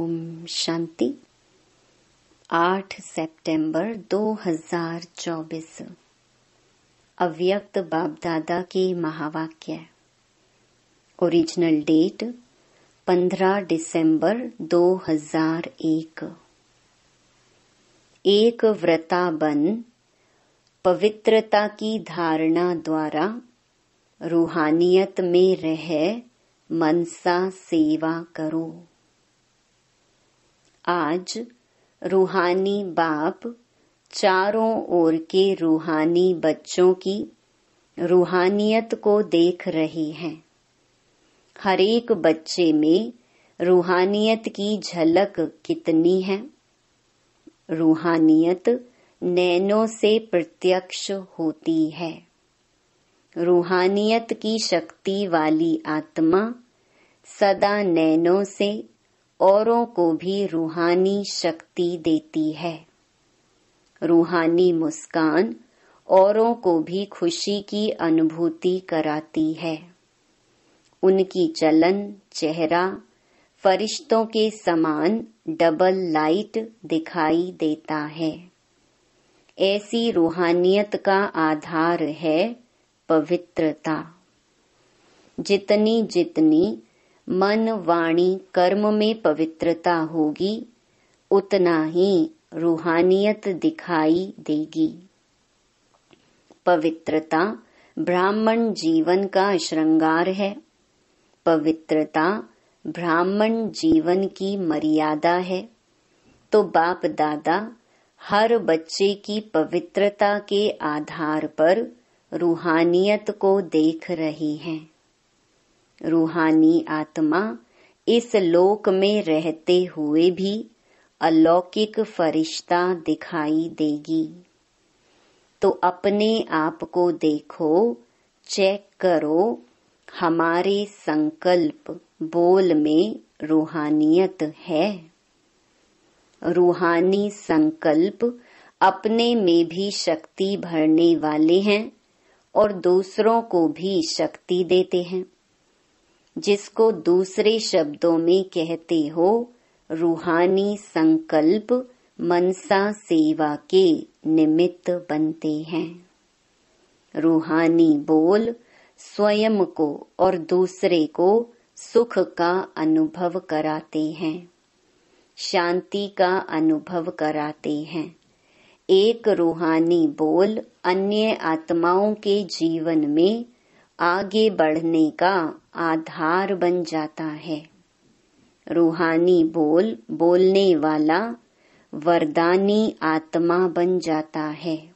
ओम शांति। 8 सितंबर 2024 अव्यक्त बाप दादा के महावाक्य। ओरिजिनल डेट 15 दिसंबर 2001। एक व्रता बन पवित्रता की धारणा द्वारा रूहानियत में रह मनसा सेवा करो। आज रूहानी बाप चारों ओर के रूहानी बच्चों की रूहानियत को देख रहे हैं। हर एक बच्चे में रूहानियत की झलक कितनी है। रूहानियत नैनों से प्रत्यक्ष होती है। रूहानियत की शक्ति वाली आत्मा सदा नैनों से औरों को भी रूहानी शक्ति देती है। रूहानी मुस्कान औरों को भी खुशी की अनुभूति कराती है। उनकी चलन चेहरा फरिश्तों के समान डबल लाइट दिखाई देता है। ऐसी रूहानियत का आधार है पवित्रता। जितनी जितनी मन वाणी कर्म में पवित्रता होगी, उतना ही रूहानियत दिखाई देगी। पवित्रता ब्राह्मण जीवन का श्रृंगार है। पवित्रता ब्राह्मण जीवन की मर्यादा है। तो बाप दादा हर बच्चे की पवित्रता के आधार पर रूहानियत को देख रही हैं। रूहानी आत्मा इस लोक में रहते हुए भी अलौकिक फरिश्ता दिखाई देगी। तो अपने आप को देखो, चेक करो, हमारे संकल्प बोल में रूहानियत है। रूहानी संकल्प अपने में भी शक्ति भरने वाले हैं और दूसरों को भी शक्ति देते हैं। जिसको दूसरे शब्दों में कहते हो, रूहानी संकल्प मनसा सेवा के निमित्त बनते हैं। रूहानी बोल स्वयं को और दूसरे को सुख का अनुभव कराते हैं, शांति का अनुभव कराते हैं। एक रूहानी बोल अन्य आत्माओं के जीवन में आगे बढ़ने का आधार बन जाता है। रूहानी बोल बोलने वाला वरदानी आत्मा बन जाता है।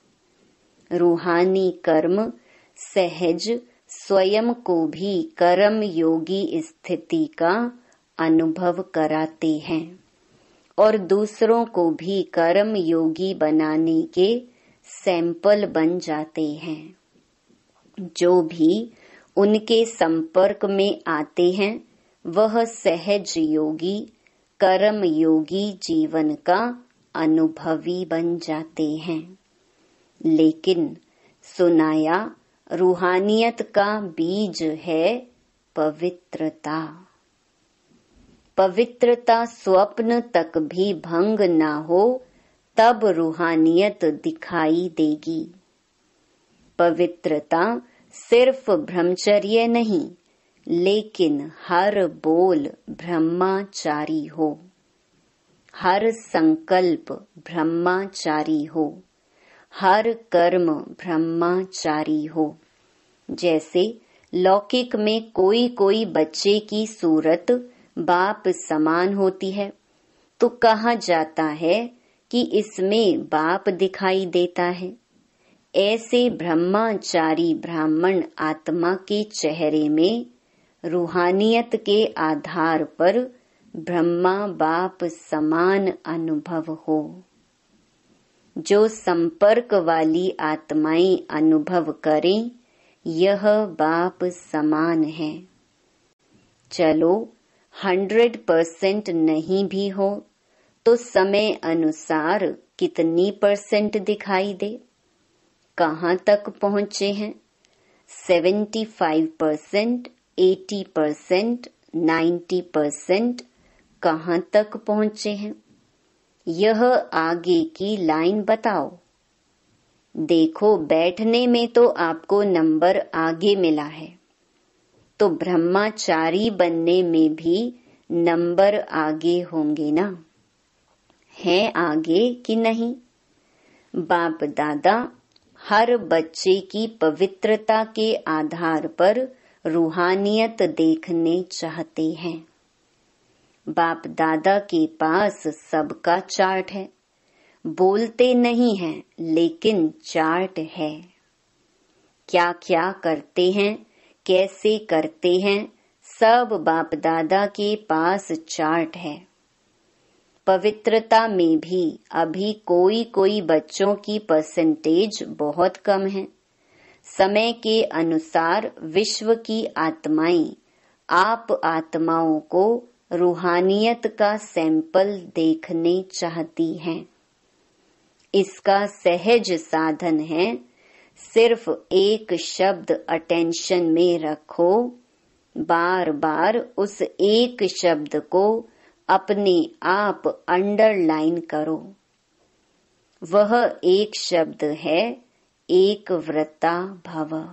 रूहानी कर्म सहज स्वयं को भी कर्म योगी स्थिति का अनुभव कराते हैं और दूसरों को भी कर्म योगी बनाने के सैंपल बन जाते हैं। जो भी उनके संपर्क में आते हैं वह सहज योगी कर्म योगी जीवन का अनुभवी बन जाते हैं। लेकिन सुनाया रूहानियत का बीज है पवित्रता। पवित्रता स्वप्न तक भी भंग ना हो तब रूहानियत दिखाई देगी। पवित्रता सिर्फ ब्रह्मचर्य नहीं, लेकिन हर बोल ब्रह्मचारी हो, हर संकल्प ब्रह्मचारी हो, हर कर्म ब्रह्मचारी हो। जैसे लौकिक में कोई कोई बच्चे की सूरत बाप समान होती है, तो कहा जाता है कि इसमें बाप दिखाई देता है। ऐसे ब्रह्मचारी ब्राह्मण आत्मा के चेहरे में रूहानियत के आधार पर ब्रह्मा बाप समान अनुभव हो। जो संपर्क वाली आत्माएं अनुभव करें, यह बाप समान है। चलो 100% नहीं भी हो तो समय अनुसार कितनी % दिखाई दे। कहाँ तक पहुँचे हैं? 75%, 80%, 90%, कहाँ तक पहुँचे हैं, यह आगे की लाइन बताओ। देखो, बैठने में तो आपको नंबर आगे मिला है, तो ब्रह्मचारी बनने में भी नंबर आगे होंगे ना? है आगे कि नहीं? बाप दादा हर बच्चे की पवित्रता के आधार पर रूहानियत देखने चाहते हैं। बाप दादा के पास सबका चार्ट है, बोलते नहीं हैं लेकिन चार्ट है। क्या क्या करते हैं, कैसे करते हैं, सब बाप दादा के पास चार्ट है। पवित्रता में भी अभी कोई कोई बच्चों की परसेंटेज बहुत कम है। समय के अनुसार विश्व की आत्माएं आप आत्माओं को रूहानियत का सैंपल देखने चाहती हैं। इसका सहज साधन है, सिर्फ एक शब्द अटेंशन में रखो, बार बार उस एक शब्द को अपने आप अंडरलाइन करो। वह एक शब्द है, एक व्रता भव।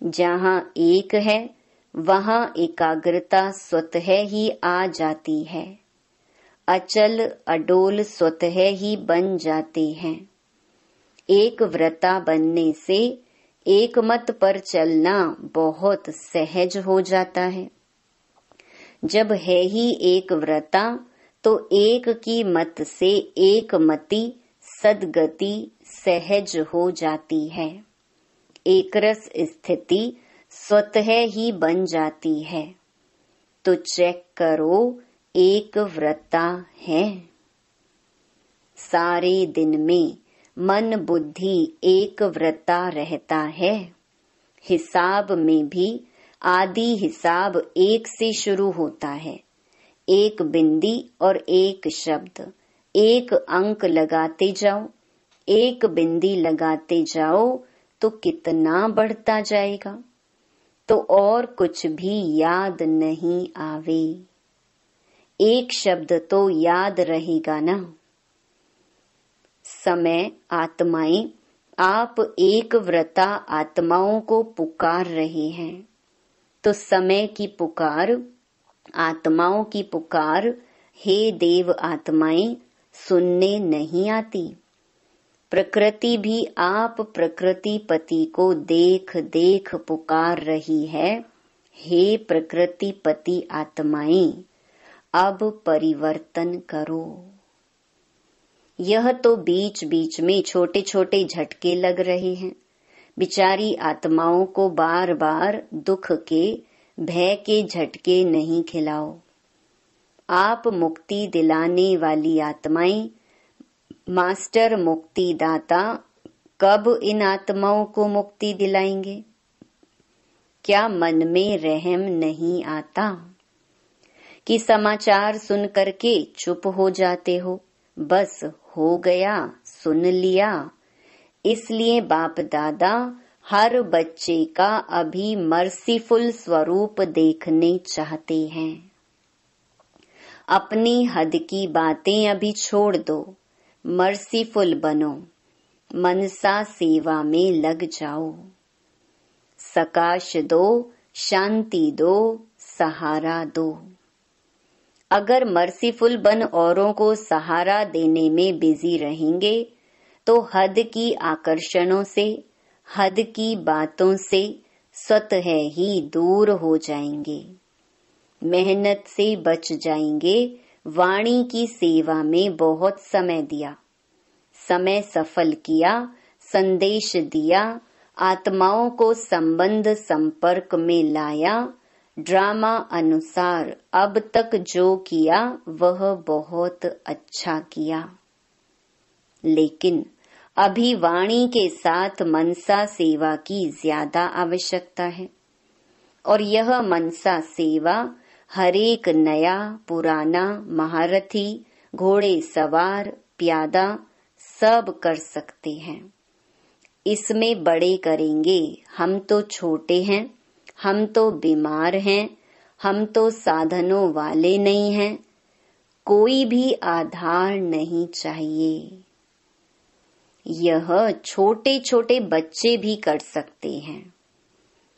जहाँ एक है वहाँ एकाग्रता स्वतः ही आ जाती है, अचल अडोल स्वतः ही बन जाते हैं। एक व्रता बनने से एक मत पर चलना बहुत सहज हो जाता है। जब है ही एक व्रता तो एक की मत से एक मति सद्गति सहज हो जाती है। एक रस स्थिति स्वतः ही बन जाती है। तो चेक करो, एक व्रता है। सारे दिन में मन बुद्धि एक व्रता रहता है। हिसाब में भी आदि हिसाब एक से शुरू होता है। एक बिंदी और एक शब्द, एक अंक लगाते जाओ, एक बिंदी लगाते जाओ तो कितना बढ़ता जाएगा। तो और कुछ भी याद नहीं आवे, एक शब्द तो याद रहेगा ना। समय आत्माएं आप एक व्रता आत्माओं को पुकार रहे हैं, तो समय की पुकार, आत्माओं की पुकार, हे देव आत्माएं, सुनने नहीं आती। प्रकृति भी आप प्रकृति पति को देख देख पुकार रही है, हे प्रकृति पति आत्माएं, अब परिवर्तन करो। यह तो बीच बीच में छोटे छोटे झटके लग रहे हैं। बिचारी आत्माओं को बार बार दुख के, भय के झटके नहीं खिलाओ। आप मुक्ति दिलाने वाली आत्माएं, मास्टर मुक्ति दाता कब इन आत्माओं को मुक्ति दिलाएंगे? क्या मन में रहम नहीं आता कि समाचार सुन करके चुप हो जाते हो? बस हो गया, सुन लिया। इसलिए बाप दादा हर बच्चे का अभी मर्सीफुल स्वरूप देखने चाहते हैं। अपनी हद की बातें अभी छोड़ दो, मर्सीफुल बनो, मनसा सेवा में लग जाओ। सकाश दो, शांति दो, सहारा दो। अगर मर्सीफुल बन औरों को सहारा देने में बिजी रहेंगे तो हद की आकर्षणों से, हद की बातों से स्वतः ही दूर हो जाएंगे, मेहनत से बच जाएंगे। वाणी की सेवा में बहुत समय दिया, समय सफल किया, संदेश दिया, आत्माओं को संबंध संपर्क में लाया। ड्रामा अनुसार अब तक जो किया वह बहुत अच्छा किया, लेकिन अभी वाणी के साथ मनसा सेवा की ज्यादा आवश्यकता है। और यह मनसा सेवा हरेक नया पुराना, महारथी, घोड़े सवार, प्यादा सब कर सकते हैं। इसमें बड़े करेंगे, हम तो छोटे हैं, हम तो बीमार हैं, हम तो साधनों वाले नहीं हैं, कोई भी आधार नहीं चाहिए। यह छोटे छोटे बच्चे भी कर सकते हैं।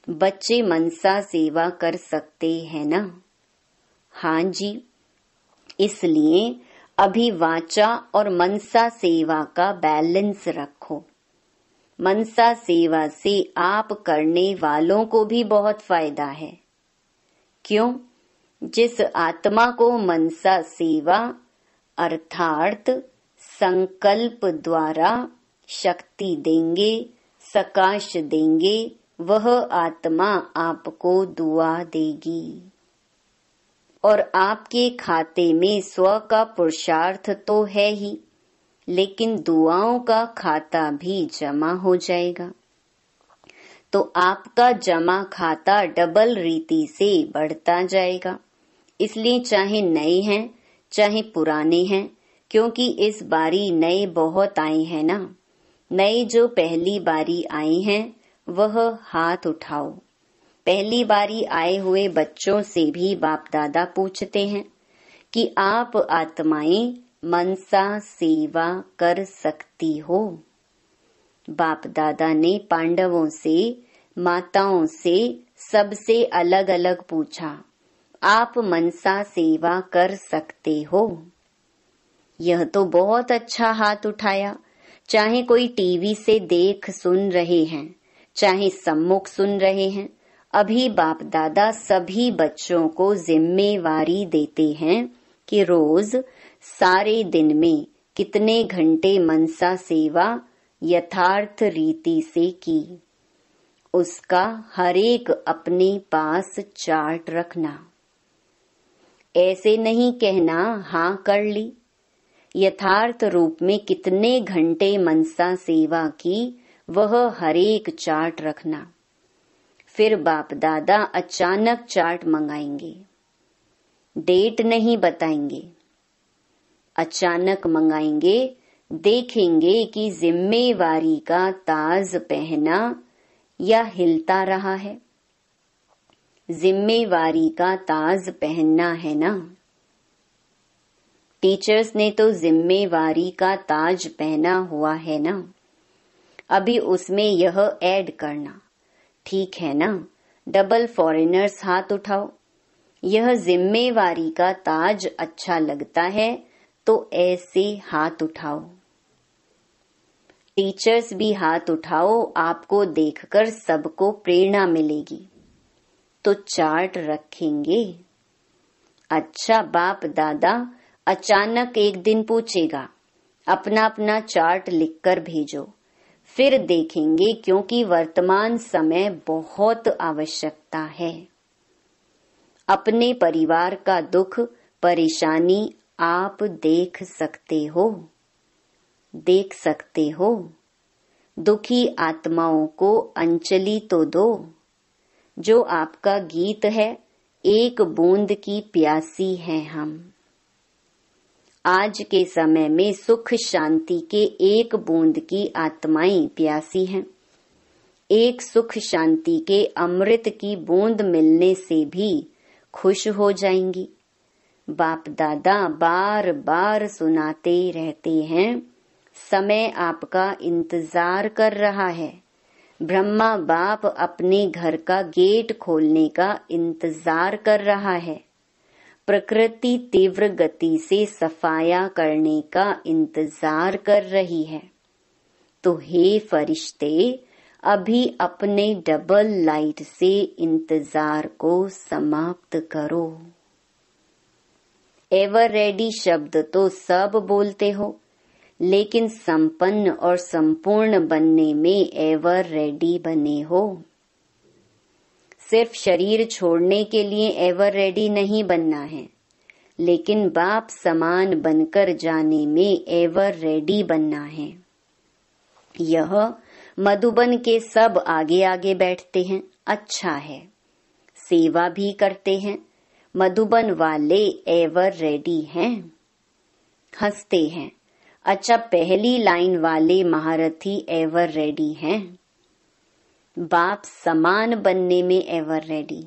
बच्चे मनसा सेवा कर सकते हैं ना? हाँ जी। इसलिए अभी वाचा और मनसा सेवा का बैलेंस रखो। मनसा सेवा से आप करने वालों को भी बहुत फायदा है। क्यों? जिस आत्मा को मनसा सेवा अर्थात संकल्प द्वारा शक्ति देंगे, सकाश देंगे, वह आत्मा आपको दुआ देगी। और आपके खाते में स्व का पुरुषार्थ तो है ही, लेकिन दुआओं का खाता भी जमा हो जाएगा। तो आपका जमा खाता डबल रीति से बढ़ता जाएगा। इसलिए चाहे नए हैं चाहे पुराने हैं, क्योंकि इस बारी नए बहुत आए हैं ना। नए जो पहली बारी आए हैं वह हाथ उठाओ। पहली बारी आए हुए बच्चों से भी बाप दादा पूछते हैं कि आप आत्माएं मनसा सेवा कर सकती हो। बाप दादा ने पांडवों से, माताओं से, सबसे अलग अलग पूछा, आप मनसा सेवा कर सकते हो? यह तो बहुत अच्छा हाथ उठाया। चाहे कोई टीवी से देख सुन रहे हैं, चाहे सम्मुख सुन रहे हैं, अभी बाप दादा सभी बच्चों को जिम्मेवारी देते हैं कि रोज सारे दिन में कितने घंटे मनसा सेवा यथार्थ रीति से की, उसका हरेक अपने पास चार्ट रखना। ऐसे नहीं कहना हाँ कर ली। यथार्थ रूप में कितने घंटे मनसा सेवा की वह हरेक चार्ट रखना। फिर बाप दादा अचानक चार्ट मंगाएंगे, डेट नहीं बताएंगे, अचानक मंगाएंगे। देखेंगे कि जिम्मेवारी का ताज पहना या हिलता रहा है। जिम्मेवारी का ताज पहनना है ना। टीचर्स ने तो जिम्मेवारी का ताज पहना हुआ है ना। अभी उसमें यह ऐड करना, ठीक है ना? डबल फॉरेनर्स हाथ उठाओ। यह जिम्मेवारी का ताज अच्छा लगता है तो ऐसे हाथ उठाओ। टीचर्स भी हाथ उठाओ, आपको देखकर सबको प्रेरणा मिलेगी। तो चार्ट रखेंगे। अच्छा, बाप दादा अचानक एक दिन पूछेगा, अपना अपना चार्ट लिखकर भेजो। फिर देखेंगे, क्योंकि वर्तमान समय बहुत आवश्यकता है। अपने परिवार का दुख परेशानी आप देख सकते हो, देख सकते हो। दुखी आत्माओं को अंजलि तो दो। जो आपका गीत है, एक बूंद की प्यासी हैं हम। आज के समय में सुख शांति के एक बूंद की आत्माएं प्यासी हैं। एक सुख शांति के अमृत की बूंद मिलने से भी खुश हो जाएंगी। बाप दादा बार बार सुनाते रहते हैं, समय आपका इंतजार कर रहा है। ब्रह्मा बाप अपने घर का गेट खोलने का इंतजार कर रहा है। प्रकृति तीव्र गति से सफाया करने का इंतजार कर रही है। तो हे फरिश्ते, अभी अपने डबल लाइट से इंतजार को समाप्त करो। एवर रेडी शब्द तो सब बोलते हो, लेकिन संपन्न और संपूर्ण बनने में एवर रेडी बने हो। सिर्फ शरीर छोड़ने के लिए एवर रेडी नहीं बनना है, लेकिन बाप समान बनकर जाने में एवर रेडी बनना है। यह मधुबन के सब आगे आगे बैठते हैं, अच्छा है। सेवा भी करते हैं। मधुबन वाले एवर रेडी हैं, हंसते हैं। अच्छा, पहली लाइन वाले महारथी एवर रेडी हैं। बाप समान बनने में एवर रेडी।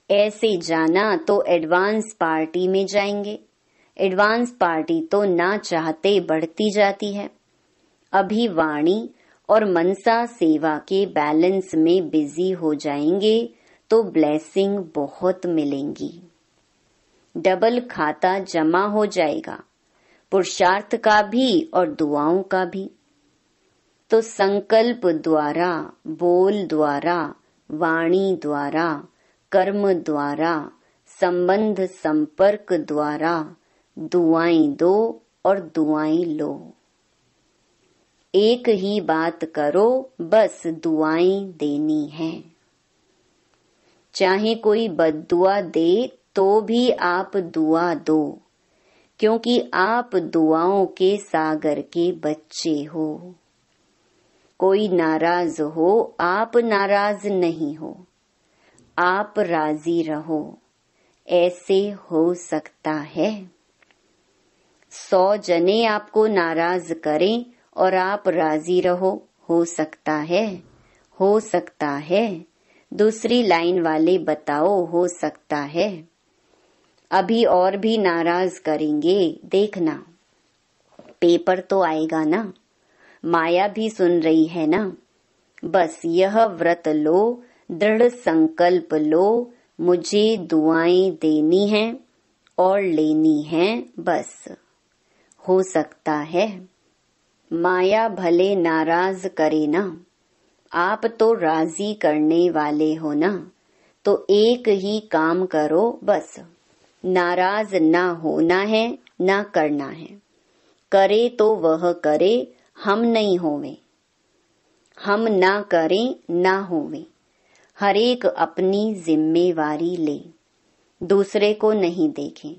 ऐसे जाना तो एडवांस पार्टी में जाएंगे। एडवांस पार्टी तो ना चाहते बढ़ती जाती है। अभी वाणी और मनसा सेवा के बैलेंस में बिजी हो जाएंगे तो ब्लेसिंग बहुत मिलेंगी। डबल खाता जमा हो जाएगा, पुरुषार्थ का भी और दुआओं का भी। तो संकल्प द्वारा, बोल द्वारा, वाणी द्वारा, कर्म द्वारा, संबंध संपर्क द्वारा दुआएं दो और दुआएं लो। एक ही बात करो, बस दुआएं देनी है। चाहे कोई बद्दुआ दे तो भी आप दुआ दो, क्योंकि आप दुआओं के सागर के बच्चे हो। कोई नाराज हो, आप नाराज नहीं हो, आप राजी रहो। ऐसे हो सकता है। 100 जने आपको नाराज करें और आप राजी रहो, हो सकता है। हो सकता है। दूसरी लाइन वाले बताओ, हो सकता है। अभी और भी नाराज करेंगे, देखना। पेपर तो आएगा ना, माया भी सुन रही है ना। बस यह व्रत लो, दृढ़ संकल्प लो, मुझे दुआएं देनी हैं और लेनी हैं, बस। हो सकता है। माया भले नाराज करे ना, आप तो राजी करने वाले हो ना। तो एक ही काम करो, बस। नाराज ना होना है, ना करना है। करे तो वह करे, हम नहीं होवे। हम ना करें, ना होवे। हर एक अपनी जिम्मेवारी ले, दूसरे को नहीं देखें।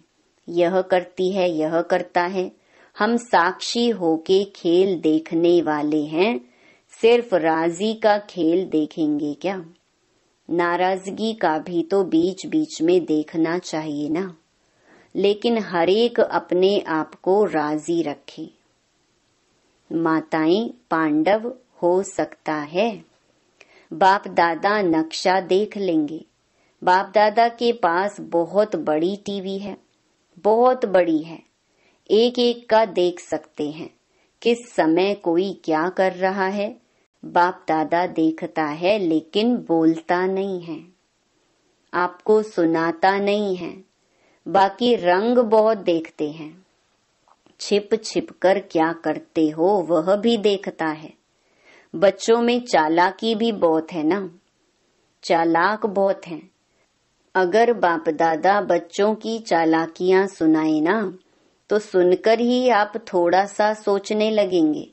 यह करती है, यह करता है। हम साक्षी होके खेल देखने वाले हैं। सिर्फ राजी का खेल देखेंगे क्या? नाराजगी का भी तो बीच बीच में देखना चाहिए ना। लेकिन हर एक अपने आप को राजी रखे। माताएं, पांडव, हो सकता है। बाप दादा नक्शा देख लेंगे। बाप दादा के पास बहुत बड़ी टीवी है, बहुत बड़ी है। एक एक का देख सकते हैं। किस समय कोई क्या कर रहा है, बाप दादा देखता है, लेकिन बोलता नहीं है, आपको सुनाता नहीं है। बाकी रंग बहुत देखते हैं। छिप छिप कर क्या करते हो वह भी देखता है। बच्चों में चालाकी भी बहुत है ना, चालाक बहुत हैं। अगर बाप दादा बच्चों की चालाकियां सुनाए ना, तो सुनकर ही आप थोड़ा सा सोचने लगेंगे,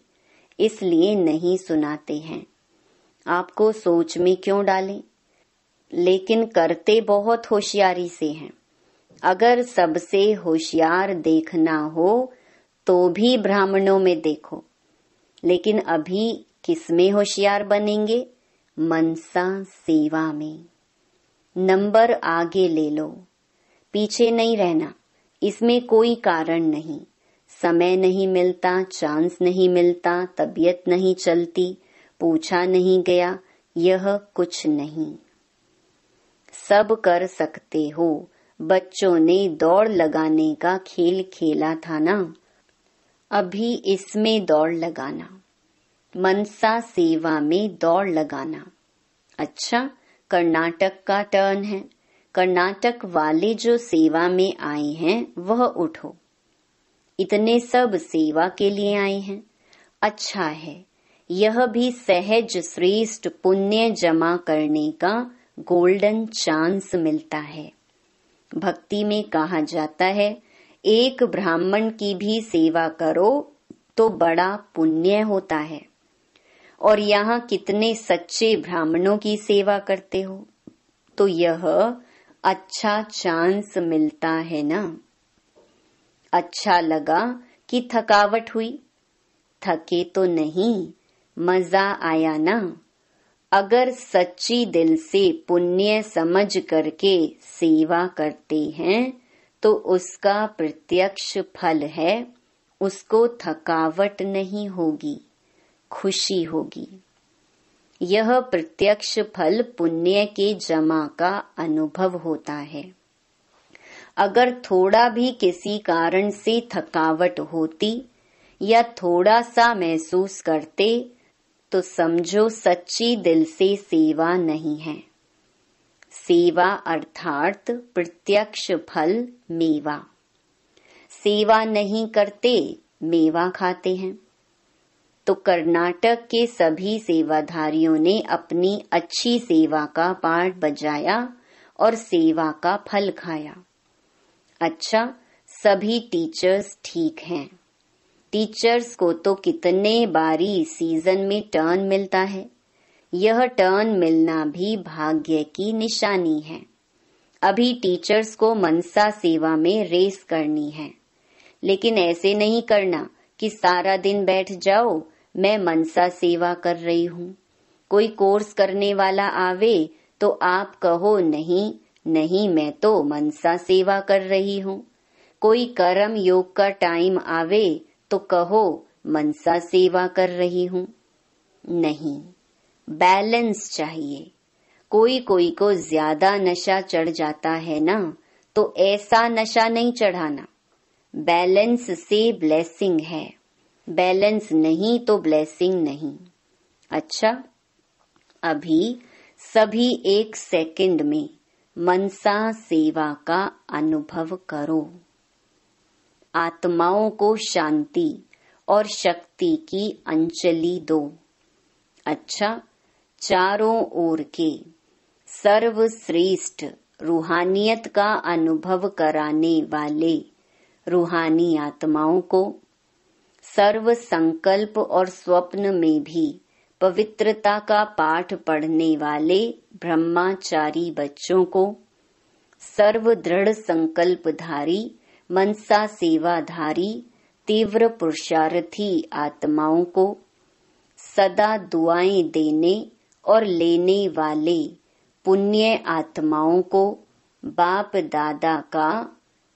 इसलिए नहीं सुनाते हैं। आपको सोच में क्यों डालें? लेकिन करते बहुत होशियारी से हैं। अगर सबसे होशियार देखना हो तो भी ब्राह्मणों में देखो। लेकिन अभी किसमें होशियार बनेंगे? मनसा सेवा में। नंबर आगे ले लो, पीछे नहीं रहना। इसमें कोई कारण नहीं। समय नहीं मिलता, चांस नहीं मिलता, तबीयत नहीं चलती, पूछा नहीं गया, यह कुछ नहीं। सब कर सकते हो। बच्चों ने दौड़ लगाने का खेल खेला था ना, अभी इसमें दौड़ लगाना। मनसा सेवा में दौड़ लगाना। अच्छा, कर्नाटक का टर्न है। कर्नाटक वाले जो सेवा में आए हैं वह उठो। इतने सब सेवा के लिए आए हैं। अच्छा है, यह भी सहज श्रेष्ठ पुण्य जमा करने का गोल्डन चांस मिलता है। भक्ति में कहा जाता है, एक ब्राह्मण की भी सेवा करो तो बड़ा पुण्य होता है। और यहाँ कितने सच्चे ब्राह्मणों की सेवा करते हो, तो यह अच्छा चांस मिलता है ना। अच्छा लगा कि थकावट हुई? थके तो नहीं, मजा आया ना। अगर सच्ची दिल से पुण्य समझ करके सेवा करते हैं तो उसका प्रत्यक्ष फल है, उसको थकावट नहीं होगी, खुशी होगी। यह प्रत्यक्ष फल पुण्य के जमा का अनुभव होता है। अगर थोड़ा भी किसी कारण से थकावट होती या थोड़ा सा महसूस करते तो समझो सच्ची दिल से सेवा नहीं है। सेवा अर्थात प्रत्यक्ष फल मेवा। सेवा नहीं करते, मेवा खाते हैं। तो कर्नाटक के सभी सेवाधारियों ने अपनी अच्छी सेवा का पाठ बजाया और सेवा का फल खाया। अच्छा, सभी टीचर्स ठीक हैं। टीचर्स को तो कितने बारी सीजन में टर्न मिलता है। यह टर्न मिलना भी भाग्य की निशानी है। अभी टीचर्स को मनसा सेवा में रेस करनी है, लेकिन ऐसे नहीं करना कि सारा दिन बैठ जाओ, मैं मनसा सेवा कर रही हूँ। कोई कोर्स करने वाला आवे तो आप कहो नहीं नहीं, मैं तो मनसा सेवा कर रही हूँ। कोई कर्म योग का टाइम आवे तो कहो मनसा सेवा कर रही हूँ। नहीं, बैलेंस चाहिए। कोई कोई को ज्यादा नशा चढ़ जाता है ना, तो ऐसा नशा नहीं चढ़ाना। बैलेंस से ब्लेसिंग है, बैलेंस नहीं तो ब्लेसिंग नहीं। अच्छा, अभी सभी 1 सेकंड में मनसा सेवा का अनुभव करो। आत्माओं को शांति और शक्ति की अंजलि दो। अच्छा, चारों ओर के सर्वश्रेष्ठ रूहानियत का अनुभव कराने वाले रूहानी आत्माओं को, सर्व संकल्प और स्वप्न में भी पवित्रता का पाठ पढ़ने वाले ब्रह्मचारी बच्चों को, सर्व दृढ़ संकल्पधारी मनसा सेवाधारी तीव्र पुरुषार्थी आत्माओं को, सदा दुआएं देने और लेने वाले पुण्य आत्माओं को, बाप दादा का,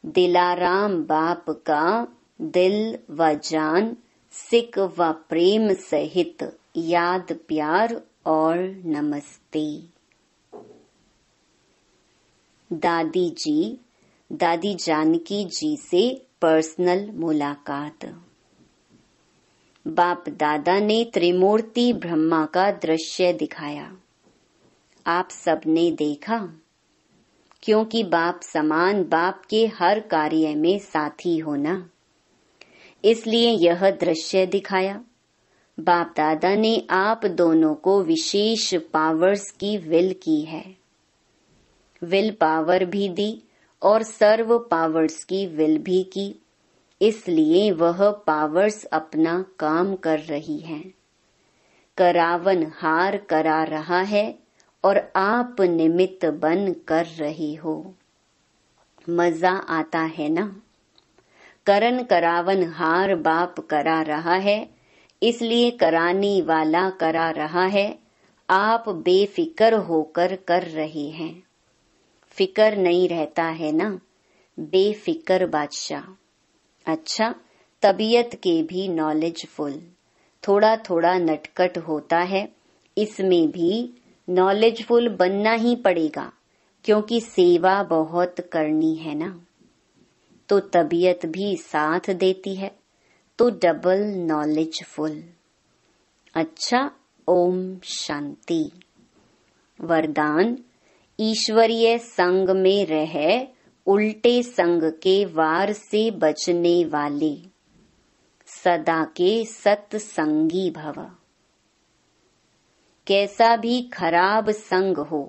दिलाराम बाप का दिल व जान, सिक व प्रेम सहित याद प्यार और नमस्ते। दादी जी, दादी जानकी जी से पर्सनल मुलाकात। बाप दादा ने त्रिमूर्ति ब्रह्मा का दृश्य दिखाया। आप सबने देखा, क्योंकि बाप समान बाप के हर कार्य में साथी होना, इसलिए यह दृश्य दिखाया। बाप दादा ने आप दोनों को विशेष पावर्स की विल की है। विल पावर भी दी और सर्व पावर्स की विल भी की, इसलिए वह पावर्स अपना काम कर रही हैं। करावन हार करा रहा है और आप निमित्त बन कर रहे हो। मजा आता है ना? करन करावन हार बाप करा रहा है, इसलिए कराने वाला करा रहा है। आप बेफिक्र होकर कर रहे हैं। फिकर नहीं रहता है ना, बेफिक्र बादशाह। अच्छा, तबीयत के भी नॉलेजफुल, थोड़ा थोड़ा नटखट होता है, इसमें भी नॉलेजफुल बनना ही पड़ेगा, क्योंकि सेवा बहुत करनी है ना। तो तबीयत भी साथ देती है, तो डबल नॉलेजफुल। अच्छा, ओम शांति। वरदान, ईश्वरीय संग में रह उल्टे संग के वार से बचने वाले सदा के सत्संगी भव। कैसा भी खराब संग हो,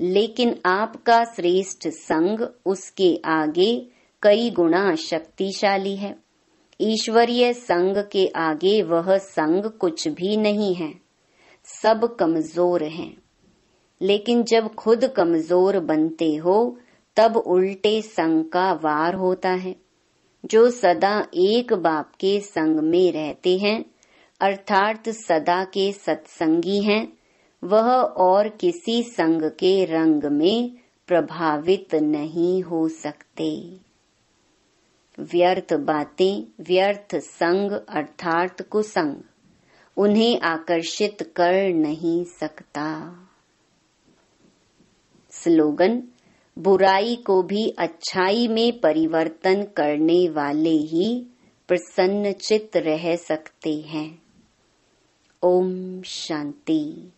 लेकिन आपका श्रेष्ठ संग उसके आगे कई गुना शक्तिशाली है। ईश्वरीय संग के आगे वह संग कुछ भी नहीं है, सब कमजोर हैं। लेकिन जब खुद कमजोर बनते हो, तब उल्टे संग का वार होता है। जो सदा एक बाप के संग में रहते हैं, अर्थात सदा के सत्संगी हैं, वह और किसी संग के रंग में प्रभावित नहीं हो सकते। व्यर्थ बातें, व्यर्थ संग अर्थात कुसंग उन्हें आकर्षित कर नहीं सकता। स्लोगन: बुराई को भी अच्छाई में परिवर्तन करने वाले ही प्रसन्नचित्त रह सकते हैं। ओम शांति।